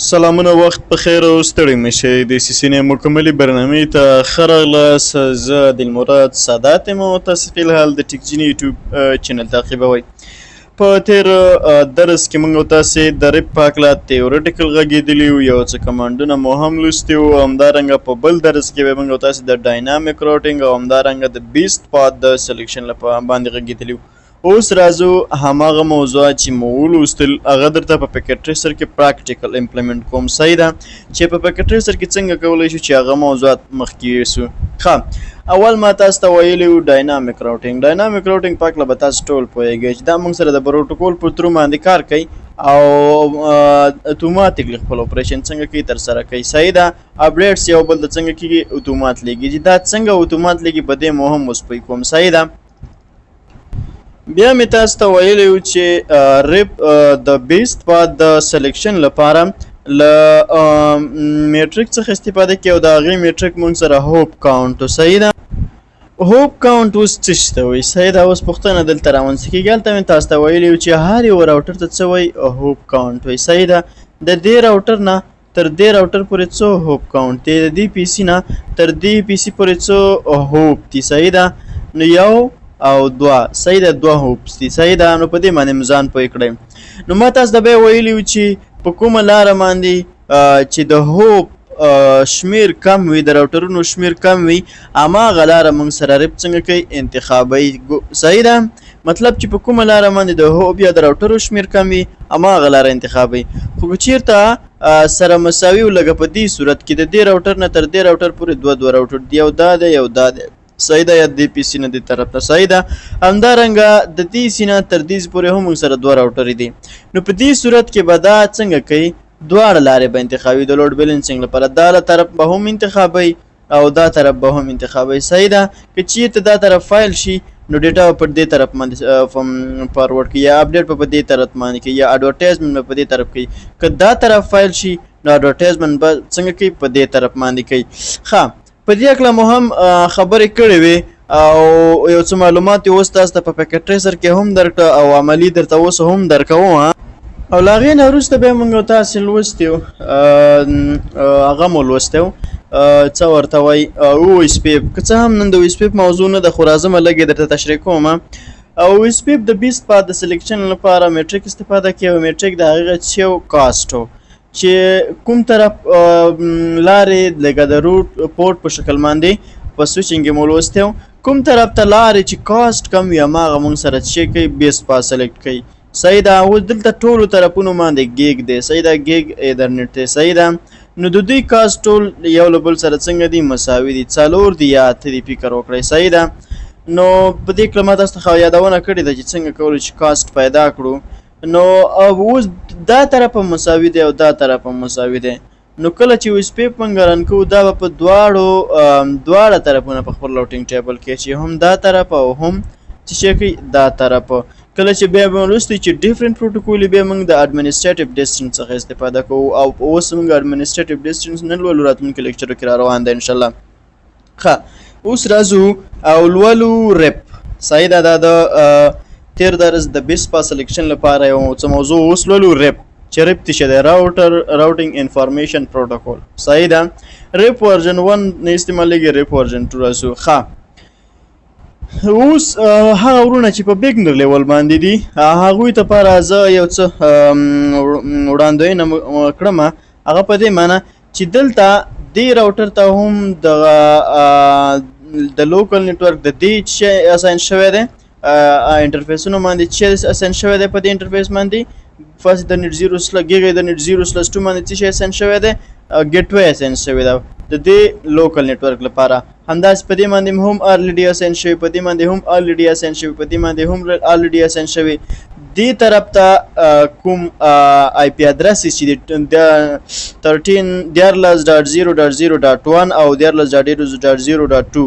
سلامونه وخت په خیر او ستړي مشئ د CCNA مکملې برنامې ته ښه راغلاست. زه دلمراد سادات یم او تاسې فی الحال د TekGenie یوټیوب چینل تعقیبوئ. په تیر درس کې موږ او تاسې د ریپ په هکله تیورټیکل غږېدلي یو، یو څه کمانډونه مو هم لوستي وو. همدارنګه په بل درس کې به موږ او تاسې د ډاینامیک راوټینګ او همدارنګه د بیسټ پات د سلیکشن لپاره باندې غږېدلي وو. اوس راځو هماغه موضوعات چې مو ولوستل هغه درته په پیکټ ټریسر کې پراکټیکل امپلیمنټ کوم. صحیح ده چې په پیکټ ټریسر کې څنګه کولی شو چې هغه موضوعات مخکې یوسو. ښه، اول ما تاسو ته ویلی وو ډاینامیک راوټینګ. ډاینامیک راوټینګ په هکله به تاسو ټول پوهیږئ چې دا موږ سره د پروټوکول په ترو باندې کار کوي او اتوماتیکلی خپل اپریشن څنګه کوي ترسره کوي. صحیح ده، اپډیټس یو بل ته څنګه کېږي اتومات لیږي. چې دا څنګه اتومات لیږي په دې مو هم اوس پوه کوم. صحیح ده، بیا مې تاسو ته ویلی وو چې ریپ د بیسټ پات د سلیکشن لپاره له میټریک څخه استفاده کوي او د هغې میټریک موږ سره هوپ کاونټ. صحیح ده، هوپ کاونټ اوس څه شي ته وایي؟ صحیح ده، اوس پوښتنه دلته رامنځته کېږي. هلته مې تاسو ته ویلي وو چې هر یو راوټر ته څه وایي؟ هوپ کاونټ وایي. صحیح ده، د دې راوټر نه تر دې راوټر پورې څو هوپ کاونټ دی، د دې PC نه تر دې PC پورې څو هوپ دي. صحیح ده، نو یو او دوه. صحیح ده، دوه هوپس دي. صحیح ده، نو په دې باندې مو ځان پوه کړئ. نو ما تاسو ته بیا ویلي وو چې په کومه لاره باندې چې د هوپ شمیر کم وي، د راوټرونو شمیر کم وي، هماغه لاره موږ سره ریپ څنګه کوي؟ انتخابوي. صحیح ده، مطلب چې په کومه لاره باندې د هوپ یا د راوټرو شمیر کم وي هماغه لاره انتخابوي. خو که چېرته سره مساوي و، لکه په دې صورت کې د دې راوټر نه تر دې راوټر پورې دوه راوټر دي، یو دا دی یو دا دی. صحیح ده، یا د PC نه دې طرف ته. صحیح ده، همدارنګه د دې C نه تر دې پورې هم موږ سره دوه راوټرې دي. نو په دې صورت کې به دا څنګه کوي؟ دواړه لارې به انتخابوي د لوډ بیلنسینګ لپاره. دا طرف به هم انتخابوي او دا طرف به هم انتخابوي. صحیح ده، که چېرته دا طرف فایل شي نو ډیټا به په دې طرف باندې فارورډ کوي، یا اپډیټ به په دې طرف باندې کوي، یا اډورټایزمنټ به په دې طرف کوي. که دا طرف فایل شي نو اډورټایزمنټ به څنګه کوي؟ په دې طرف باندې کوي. ښه، په دې هکله مو هم خبرې کړې وې او یو څه معلومات یې اوس تاسو ته په پیکټ ټریسر کې هم درکړه او عملي درته اوس هم درکوم. او له هغې نه وروسته بیا موږ تاسې لوستي وو، هغه مو لوستی وو څه ورته وایي OSPF. که څه هم نن د OSPF موضوع نه ده، خو راځم لږ یې درته تشریح کوم. او OSPF د بیسټ پات د سلیکشن لپاره میټریک استفاده کوي او میټریک د هغې څه یو کاسټ و چې کوم طرف لارې لکه د روټ پورټ په شکل باندې په سویچنګ کې مو لوستی وو، کوم طرف ته لارې چې کاسټ کم وي هماغه موږ سره څه کوي؟ بیسټ پات سلیکټ کوي. صحیح ده، اوس دلته ټولو طرفونو باندې ګیګ دی. صحیح ده، ګیګ ایدرنیټ دی. صحیح ده، نو د دوی کاسټ ټول یو له بل سره څنګه دي؟ مساوي دي، 4 دي یا 8 دي، فکر وکړئ. صحیح ده، نو په دې کله ما تاسو ته یادونه کړې ده چې څنګه کولی چې کاسټ پیدا کړو. نو اوس دا طرف هم مساوي دی او دا طرف هم مساوي دی. نو کله چې OSPF موږ رن کوو دا به په دواړه طرفونه په خپل راوټینګ ټیبل کې چې هم دا طرف او هم چې کوي دا طرف. کله چې بیا به لوستي چې ډیفرنٹ پروټوکول بیا موږ د اډمنسټریټیو ډسټنس څخه استفاده کوو او اوس موږ اډمنسټریټیو ډسټنس نه لولو، راتلونکي لیکچر کې را روان دی انشاءالله. ښه، اوس راځو او لولو ریپ. صحیح ده، دا د تیر درس د بیسټ پات سلیکشن لپاره یو څه موضوع اوس لولو ریپ، چې ریپ څه دی؟ راوټینګ انفارمیشن پروټوکول. صحیح ده، ریپ ورژن 1 نه استعمالیږي، ریپ ورژن 2 راځو. ښه، اوس هغه ورونه چې په بیګنر لیول باندې دي هغوی ته لپاره زه یو څه وړاندوینه کړم. هغه په دې معنی چې دلته دې راوټر ته هم د لوکل نیټورک د دې څه اساین شوی دی، انټرفیسونو باندې چې اساین شوی دی. په دې انټرفیس باندې فاست د نیټ 0 ګیګ د نیټ 0/2 باندې څه شی اساین شوی دی؟ ګیټ وی اساین شوی دی د دې لوکل نیټورک لپاره. همداسې په دې باندې هم RLD اساین شوی، په دې باندې هم RLD اساین شوی، په دې باندې هم RLD اساین شوی. دې طرف ته کوم IP ادرس چې د 13.0.0.1 او 13.0.0.2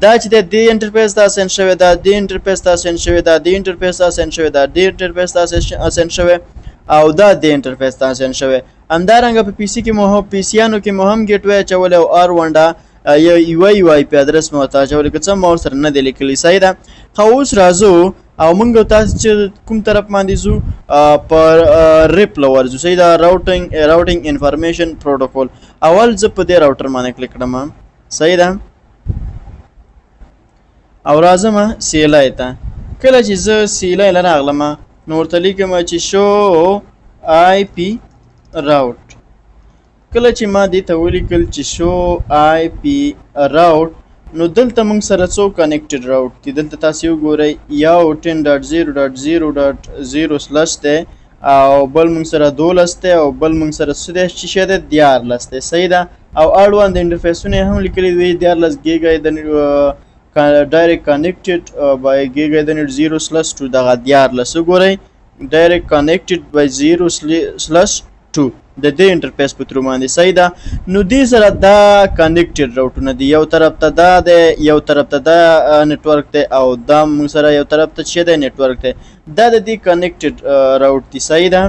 دا چې د دې انټرفیس ته اساین شوی دا، دې انټرفیس ته اساین شوی دا، دې انټرفیس ته اساین شوی دا، دې انټرفیس ته اساین شوی او دا دې انټرفیس ته اساین شوی. همدارنګه په PC کې مو هم PC-یانو کې مو هم ګیټ وی اچولی او R1 یو IP ادرس مو ورته اچولی، که څه ما ورسره نه دی لیکلی. صحیح ده، خو اوس راځو او موږ تاسو چې کوم طرف باندې ځو پر ریپ لورځو صحیح ده راوټینګ انفارمیشن پروتوکول اول زه په دې راوټر باندې کلیک کړم صحیح ده او راځم سیلای ته کله چې زه سیلای له راغلم نو ورته لیکم چې شو آی پی راوټ کله چې ما دې ته ولیکل چې شو آی پی راوټ نو دلته موږ سره څو کنیکټډ راوټ دي دلته تاسو وګورئ یو 10.0.0.0 سلش دی او بل موږ سره 12 دی او بل موږ سره څه دی چې دی 14 دی صحیح ده او اړوند انټرفیسونه هم لیکلي دي 14 گیګا د direct connected by giga ethernet 0/2 دغه 14 وګورئ direct connected by 0/2 د دې انټرفیس په تر باندې صحیح ده نو دې سره دا کنیکټډ راوټونه دي یو طرف ته دا دی یو طرف ته دا نتورک دی او دا موږ سره یو طرف ته چې دی نتورک دی دا د دې کنیکټډ راوټ دی صحیح ده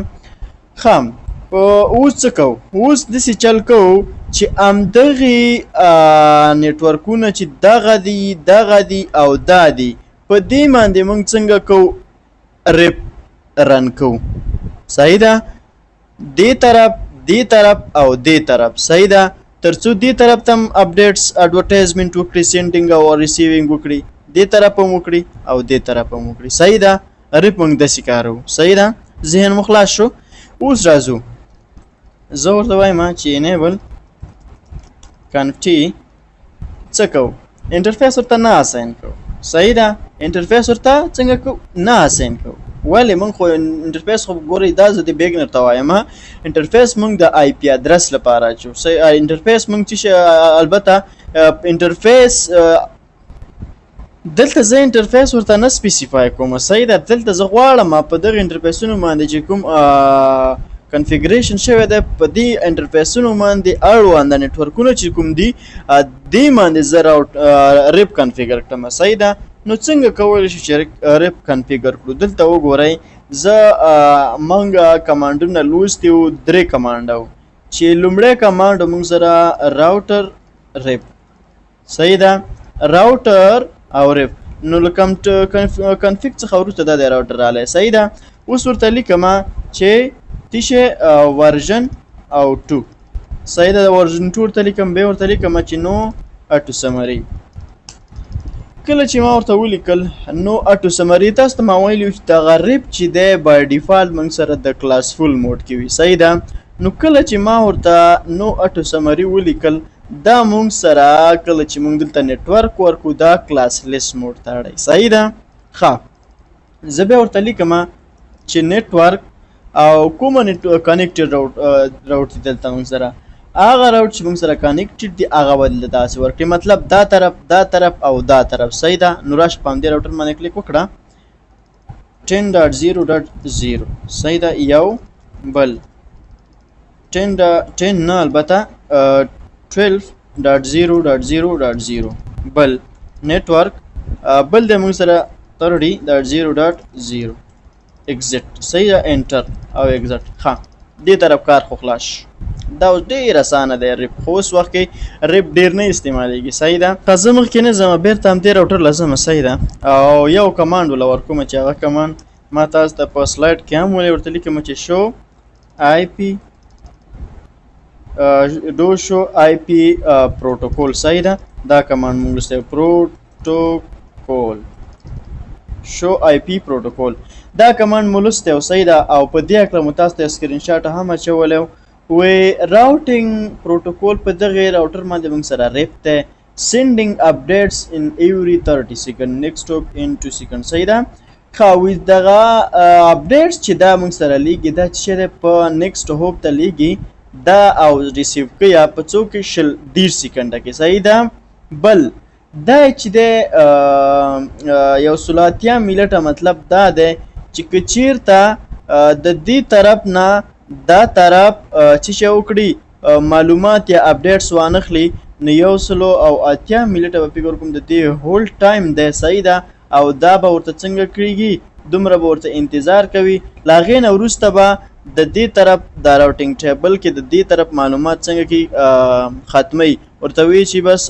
خام اوس څه کوو اوس داسې چل کوو چې همدغې نیټورکونه چې دغه دي او دا دي په دې باندې موږ څنګه کوو ریپ رن کوو صحیح ده دې طرف او دې طرف صحیح ده تر څو دې طرف ته هم اپډیټس اډورټایزمنټ وکړي سینډینګ او ریسیوینګ وکړي دې طرف هم وکړي او دې طرف هم وکړي صحیح ده ریپ موږ داسې کارو صحیح ده ذهن مو خلاص شو اوس راځو زه ورته وایم چې انیبل کنفټي څه کوو انټرفیس ورته نه اساین کوو صحیح ده انټرفیس ورته څنګه کوو نه اساین کوو ولې موږ خو انټرفیس خو ګورئ دا زه د بیګنر ته وایم انټرفیس موږ د آی پی ادرس لپاره اچو انټرفیس موږ چې البته انټرفیس دلته زه انټرفیس ورته نه سپیسیفای کوم صحیح ده دلته زه غواړم په دغه انټرفیسونو باندې چې کوم کنفیګریشن شوی دی په دې انټرفیسونو باندې اړوند نیټورکونه چې کوم دي دې باندې زه ریپ کنفیګر کړم صحیح ده نو څنګه کولی شو چې ریپ کنفیګر کړو دلته وګورئ زه موږ کمانډونه لوستي وو 3 کمانډ چې لومړی کمانډ موږ سره راوټر ریپ صحیح ده راوټر او ریپ نو کنفیګ څخه وروسته دا د راوټر رالی صحیح ده اوس ورته لیکم چې تیشه ورژن او 2 صحیح ده ورژن 2 ورته لیکم بیا ورته لیکم چې نو اټو سمري کله چې ما ورته ولیکل نو اټو سمري تاسو ته ما ویلي چې دغه ریپ چې دی بای ډیفالټ موږ سره د کلاس فول موډ کې وي صحیح ده نو کله چې ما ورته نو اټو سمري ولیکل دا موږ سره کله چې موږ دلته نیټورک ورکو دا کلاس لیس موډ ته اړوي صحیح ده ښه زه بیا ورته لیکم چې نیټورک او کوم کنیکټډ راوټ دي دلته موږ سره هغه راوټ چې موږ سره کنیکټډ دي هغه به دلته داسې ورکړي مطلب دا طرف او دا طرف صحیح ده نو راشه په همدې راوټر باندې کلیک وکړه 10.0.0 صحیح ده یو بل 10 نه البته 12.0.0.0 بل نیټورک بل د موږ سره 30.0.0 exit صحیح ده انټر او exit ها دې طرف کار خو خلاص دا اوس ډېر اسانه دی ریپ خو اوس وخت کې ریپ ډېر نه استعمالیږي صحیح ده که زه مخکې نه ځم بېرته همدې راوټر له ځم صحیح ده او یو کمانډ وله ورکوم چې هغه کمانډ ما تاسو ته په سلایډ کې هم ولې ورته لیکم چې شو آی پی شو آی پی پروتوکول صحیح ده دا کمانډ موږ لوستی پروتوکول شو آی پی پروتوکول دا کمانډ مو لوستی او صحیح ده او په دې هکله مو تاسو ته سکرین شاټ هم اچولی وی راوټینګ پروتوکول په دغې راوټر باندې موږ سره ریپ دی sending updates in every 30 second next hop in 2 seconds صحیح ده ښه وی دغه اپډیټس چې دا موږ سره لیږي دا چې دی په نیکسټ هوپ ته لیږي دا او ریسیو کوي په څو کې 10 سیکنډه کې صحیح ده بل دا چې دی یو سلاتیا میلټه مطلب دا دی چې که چیرته د دې طرف نه دا طرف چې شی وکړي معلومات یا اپډیټس وانخلي نو 180 میلټه به فکر کوم د دې هول ټایم دی صحیح ده او دا به ورته څنګه کړیږي دومره به ورته انتظار کوي له هغې نه وروسته به د دې طرف دا راوټینګ ټیبل کې د دې طرف معلومات څنګه کې ختموي ورته وایي چې بس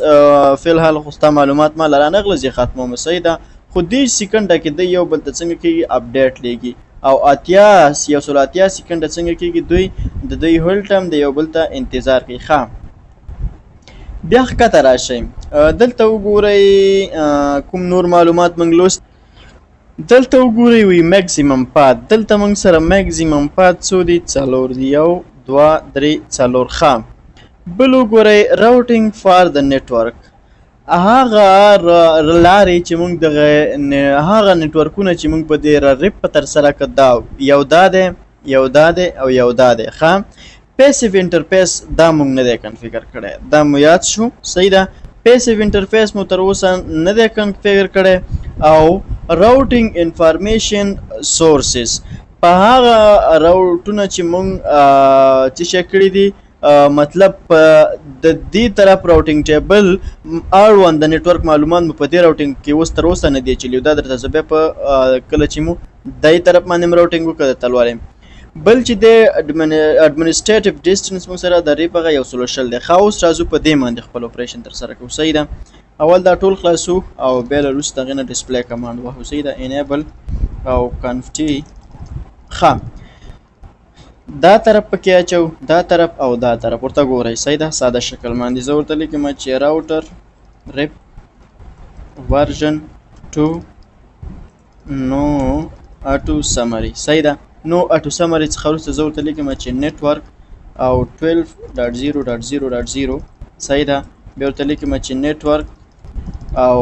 فی الحال خو ستا معلومات ما له رانغله زه ختموم صحیح ده خو دې سیکنډه کې د یو بل ته څنګه کېږي اپډیټ لیږي او 180 سیکنډه څنګه کېږي دوی د دوی هول ټایم د یو بل ته انتظار کوي. ښه بیا ښکته راشئ دلته وګورئ کوم نور معلومات موږ لوست. دلته وګورئ وی میکسیمم پات. دلته موږ سره میکسیمم پات څو دي 4 دي 1 2 3 4. ښه بل وګورئ راوټینګ فار د نیټورک. هغه لارې چې موږ دغه هغه نیټورکونه چې موږ په دې ریپ په ترسره کړه دا یو دا دی یو دا دی او یو دا دی. ښه پیسیو انټرفیس دا موږ نه دی کنفیګر کړی دا مو یاد شو صحیح ده. پیسیو انټرفیس مو تر اوسه نه دی کنفیګر کړی او راوټینګ انفارمیشن سورسز په هغه راوټونه چې موږ څه شی کړي دي مطلب د دې طرف راوټینګ ټیبل اړوند د نیټورک معلومات مو په دې راوټینګ کې اوس تر اوسه نه دی چلی دا درته زه بیا په کله چې مو دای طرف باندې راوټینګ وکړه تلواریم. بل چې د اډمنسټریټیو ډیسټنس مو سره د ریپ هغه 120 دی. ښه اوس راځو په دې باندې خپل اپریشن ترسره کوو صحیح ده. اول دا ټول خلاصو او بیا له وروسته هغې نه ډسپلی کمانډ وهو صحیح ده. انیبل او کنفټي. ښه دا طرف پکې اچو دا طرف او دا طرف ورته ګورئ صحیح ده ساده شکل باندې. زه ورته لیکم چې راوټر ریپ ورژن 2 نو اټو سمري صحیح ده. نو اټو سمري څخه وروسته زه ورته لیکم چې نیټورک او 12.0.0.0 صحیح ده. بیا ورته لیکم چې نیټورک او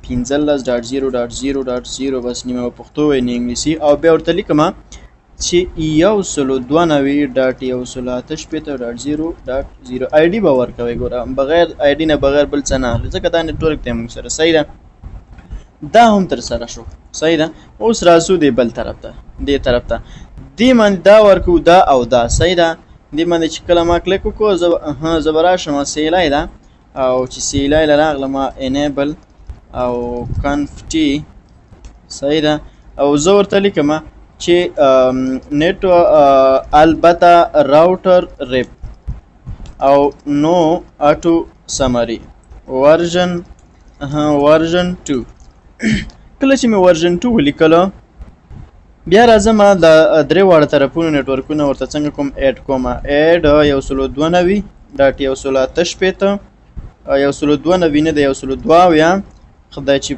15.0.0.0 بس نیمه په پښتو وایي نه انګلیسي. او بیا ورته لیکم چې 192.168.0.0 آی ډي به ورکوئ. ګوره بغیر آی ډي نه بغیر بل څه نه اخلي ځکه دا نیټورک دی موږ سره صحیح ده. دا هم تر سره شو صحیح ده. اوس راځو دې بل طرف ته دې طرف ته دې باندې دا ورکو دا او دا صحیح ده. دې باندې چې کله ما کلیک وکړو زه به راشم سیلای ده او چې سیلای له راغلم انیبل او کنفټي صحیح ده. او زه ورته لیکم چې نیټ البته راوټر ریپ او نو اټو سمري ورژن 2. کله چې مې ورژن 2 ولیکلو بیا راځم د درې واړه طرفونو نیټورکونه ورته څنګه کوم اډ کوم اډ 192.168 192 نه د 192 خدای چې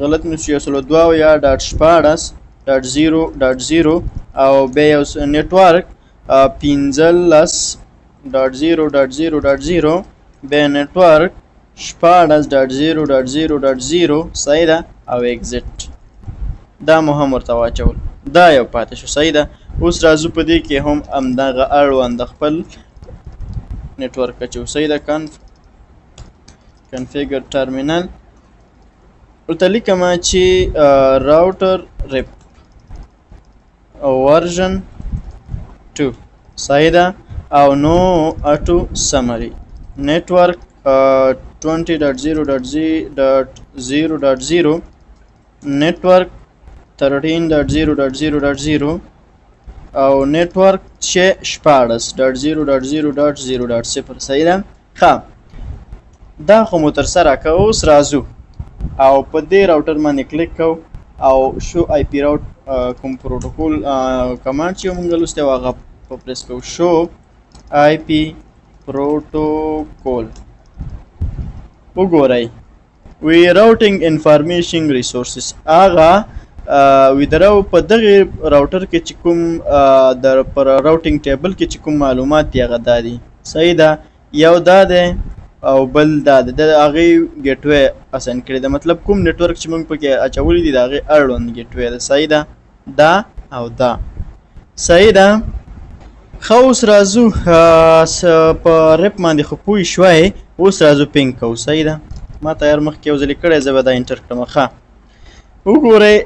غلط مې شو 192.0.0 او بیا یو نیټورک 15.0.0.0 بیا نیټورک 14.0.0.0 صحیح ده او ایگزیټ دا مو هم ورته واچول دا یو پاتې شو صحیح ده. اوس راځو په دې کې هم همدغه اړوند خپل نیټورک اچو صحیح ده. کنفیګر ټرمینل ورته لیکم چې راوټر ریپ ورژن 2 صحیح ده او نو اټو سمري نیټورک 20.0.0.0 نیټورک 13.0.0.0 او نیټورک 14.0.0.0.0 صحیح ده. ښه دا خو مو ترسره که. اوس راځو او په دې راوټر باندې کلیک کوو او شو آی پی راوټ کوم پروتوکول کمانډ چې موږ لوستی و هغه په پریس کوو شو آی پی پروتوکول. وګورئ وی راوټینګ انفارمیشن ریسورسز هغه وی درو په دغه راوټر کې چې کوم د پر راوټینګ ټیبل کې چې کوم معلومات دی هغه دا دي صحیح ده. یو دا دی او بل دا د هغې ګیټ وی اساین کړی ده مطلب کوم نیټورک چې موږ پکې اچولی دي د هغې اړوند ګیټ وی ده صحیح ده. دا او دا صحیح ده. ښه اوس راځو په ریپ باندې خو پوه شوی. اوس راځو پینګ کوو صحیح ده. ما تیار مخکې یو ځلې کړی زه به دا انټر کړم. ښه وګورئ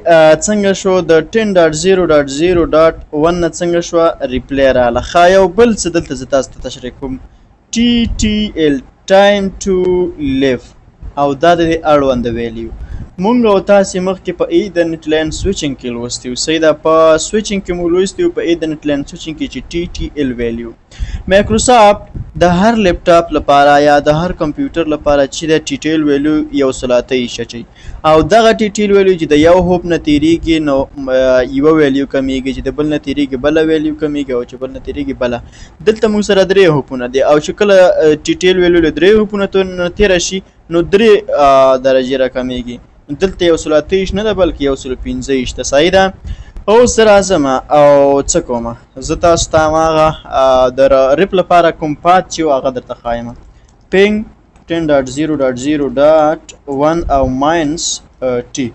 څنګه شو د 10.0.0.1 نه څنګه شوه ریپلی راغله. ښه یو بل څه دلته زه تاسو ته تشریح کوم TTL ټایم ټو لیف او دا د اړوند ویلیو مونږ او تاسې مخکې په ایترنټ لاین سویچنګ کې لوستي وو صحیح ده. په سویچنګ کې مو لوستي وو په ایترنټ لاین سویچنګ کې چې TTL ویلیو مایکروسافټ د هر لیپټاپ لپاره یا د هر کمپیوټر لپاره چې د ټیټیل ویلو 128 شي او دغه ټیټیل ویلو چې د یو هوپ نه تیریږي نو یو ویلیو کمیږي چې د بل نه تیریږي بل ویلیو کمیږي او چې بل نه تیریږي بل. دلته موږ سره درې هوپونه دي او چې کله ټیټیل ویلو له درې هوپونه تیر شي نو درې درجه راکمیږي. دلته 128 نه ده بلکې 115 ده. صحیح ده. اوس زه راځم او څه کوم زه تاسو ته هماغه د ریپ لپاره کوم پات چې و هغه درته ښایم. پینګ 10.0.0.1 او ماینس ټي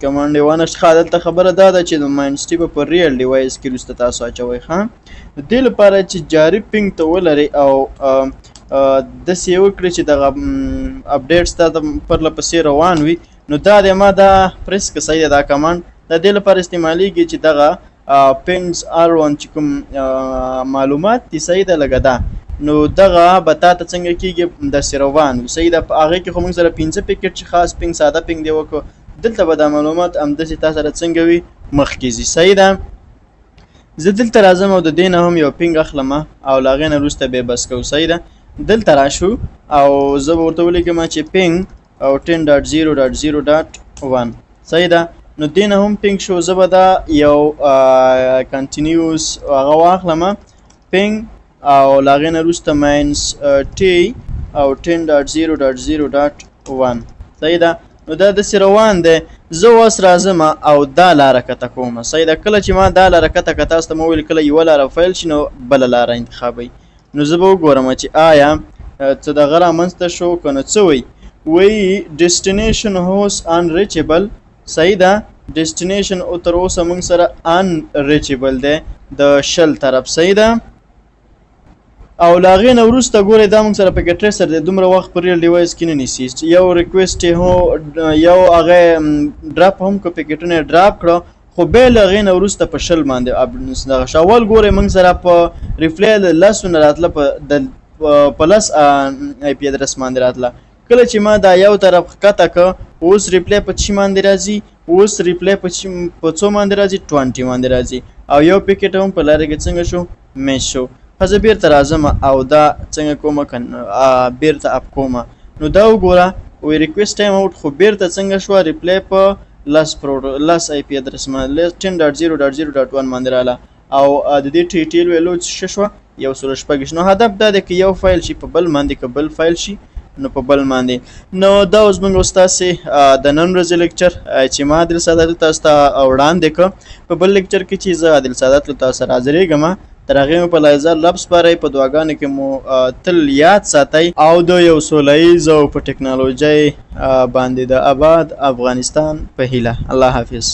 کمانډ یې وانه دلته خبره دا ده چې د ماینس ټي به په ریل ډیوایس کې وروسته تاسو اچوئ. ښه د دې لپاره چې جاري پینګ ته ولرئ او داسې یې وکړئ چې دغه اپډیټ ستا پرله پسې روان وي نو دا د ما دا پریس که صحیح ده دا کمانډ د دې لپاره استعمالیږي چې دغه پینګز R1 چې کوم معلومات دي صحیح ده لکه دا نو دغه به تا ته څنګه کېږي داسې روان وي. صحیح ده. په هغې کې خو موږ سره 5 پیکټ چې خاص پینګ ساده پینګ دی وکړو دلته به دا معلومات همداسې تا سره څنګه وي مخکې ځي. صحیح ده. زه دلته راځم او د دې نه هم یو پینګ اخلم او له هغې نه وروسته بیا بس کوو. صحیح ده. دلته راشو او زه به ورته ولیکم چې پینګ او 10.0.0.1 صحیح ده. نو دې نه هم پینګ شو. زه به دا یو کنټینیوس هغه واخلم پینګ او له هغې نه وروسته ماینس ټي او 10.0.0.1 صحیح ده. نو دا داسې روان دی. زه اوس راځم او دا لاره کته کوم. صحیح ده. کله چې ما دا لاره کته که تاسو ته مو وویل کله یوه لاره فیل شي نو بله لاره انتخابوئ. نو زه به وګورم چې آیا څه دغه رامنځته شو که نه څه وایي. وایي ډیسټینیشن هوس انریچبل. صحیح ده. ډیسټینیشن او تر اوسه موږ سره انریچبل دی د شل طرف. صحیح ده. او له هغې نه وروسته ګورئ دا موږ سره پکې ټریسر دی دومره وخت په ریل ډیوایس کې نه نیسي. یو ریکویسټ یې یو هغه ډراپ هم که پکېټونه یې ډراپ کړه خو بیا له هغې نه وروسته په شل باندې دغه شو. اول ګورئ موږ سره په ریپلی له لسو نه راتله په لس آی پي ادرس باندې راتله. کله چې ما دا یو طرف ښکته که اوس ریپلی په څه باندې راځي اوس ریپلی په څو باندې راځي 20 باندې راځي او یو پکېټ هم په لاره کې څنګه شو میچ شو. ښه زه بیرته راځم او دا څنګه کومه بیرته اپ کومه نو دا وګوره وایي ریکویسټ ټایم آوټ خو بیرته څنګه شوه ریپلی په لس آی پي ادرس باندې 10.0.0.1 باندې راله او د دې ټیټیل ویلو څه شوه 126. نو هدف دا دی که یو فایل شي په بل باندې که بل فایل شي نو په بل باندې. نو دا اوس موږ ستاسې د نن ورځې لیکچر چې ما عادل سادات تاسو ته وړاندې کړ په بل لیکچر کې چې زه عادل سادات له تاسو سره حاضرېږم. تر هغې مو په لایزر لفظ سپارئ په دعاګانو کې مو تل یاد ساتئ او د یو سوله ییز او په ټکنالوژۍ باندې د آباد افغانستان په هیله. الله حافظ.